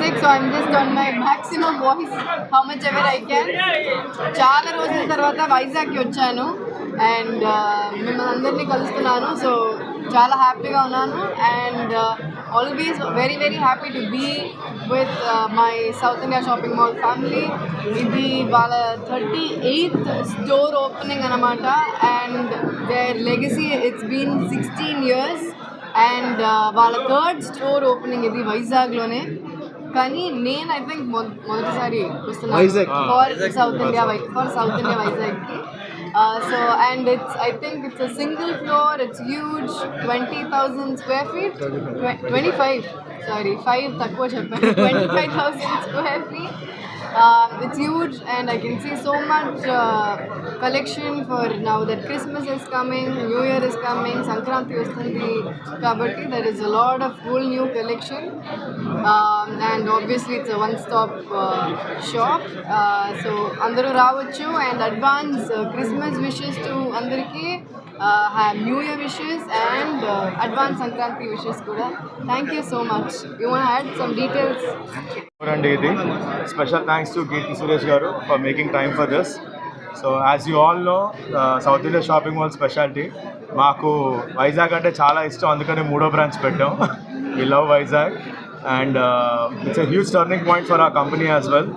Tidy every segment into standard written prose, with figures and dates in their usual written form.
music, so I'm just on my maximum voice, how much ever I can. చాలా రోజుల తర్వాత వైజాగ్కి వచ్చాను and మిమ్మల్ని అందరినీ కలుస్తున్నాను. సో చాలా హ్యాపీగా ఉన్నాను and always very very happy to be with my South India Shopping Mall family. ఇది వాళ్ళ 38th స్టోర్ ఓపెనింగ్ అన్నమాట and there legacy it's been 16 years and వాళ్ళ 3rd స్టోర్ ఓపెనింగ్ ఇది వైజాగ్లోనే. కానీ నేను ఐ థింక్ మొదటిసారి వస్తున్నాను ఫర్ సౌత్ ఇండియా వైజాగ్కి. So and I think it's a single floor, it's huge, 20,000 square feet, 25, sorry 5 takko cheppanu, 25,000 square feet. It's huge and I can see so much collection for now that Christmas is coming, New Year is coming, Sankranti vastundi kabatti there is a lot of cool new collection and obviously it's a one stop shop. So andaru raavachu and advance Christmas wishes to andariki, have New Year wishes and advance Sankranti wishes kuda. Thank you so much. You want to add some details? ఇది special thanks to Keerthy Suresh garu for making time for this. So as you all know South India Shopping Mall speciality మాకు వైజాగ్ అంటే చాలా ఇష్టం, అందుకని 3వ branch పెట్టాం. We love Vizag and it's a huge turning point for our company as well.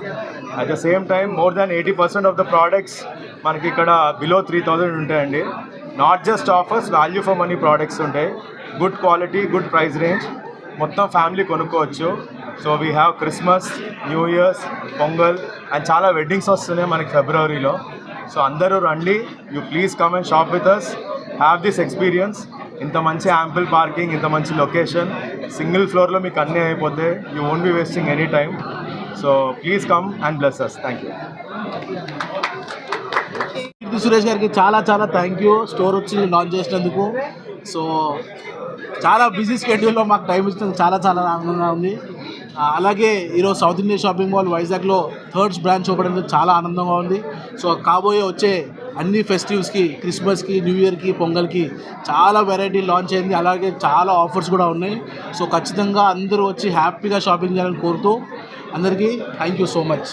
At the same time more than 80% of the products మనకి ఇక్కడ below 3,000 ఉంటాయండి. Not just offers, value for money products ఉంటాయి, good quality, good price range, మొత్తం family కొనుక్కోవచ్చు. So we have Christmas, new years, Pongal and చాలా weddings వస్తున్నాయి మనకి ఫిబ్రవరిలో. సో అందరూ రండి, you please come and shop with us, have this experience. ఇంత మంచి యాంపుల్ పార్కింగ్, ఇంత మంచి లొకేషన్, సింగిల్ ఫ్లోర్లో మీకు అన్నీ అయిపోతే you won't be wasting any time. So please come and bless us. Thank you. Keerthy Suresh గారికి చాలా చాలా థ్యాంక్ యూ స్టోర్ వచ్చి లాంచ్ చేసినందుకు. సో చాలా బిజీ స్కెడ్యూల్లో మాకు టైం ఇచ్చినందుకు చాలా చాలా ఆనందంగా ఉంది. అలాగే ఈరోజు సౌత్ ఇండియా షాపింగ్ మాల్ వైజాగ్లో 3rd బ్రాంచ్ ఓపెన్ అనేది చాలా ఆనందంగా ఉంది. సో కాబోయే వచ్చే అన్ని ఫెస్టివ్స్కి, క్రిస్మస్కి, న్యూ ఇయర్కి, పొంగల్కి చాలా వెరైటీ లాంచ్ అయింది. అలాగే చాలా ఆఫర్స్ కూడా ఉన్నాయి. సో ఖచ్చితంగా అందరూ వచ్చి హ్యాపీగా షాపింగ్ చేయాలని కోరుతూ అందరికీ థ్యాంక్ యూ సో మచ్.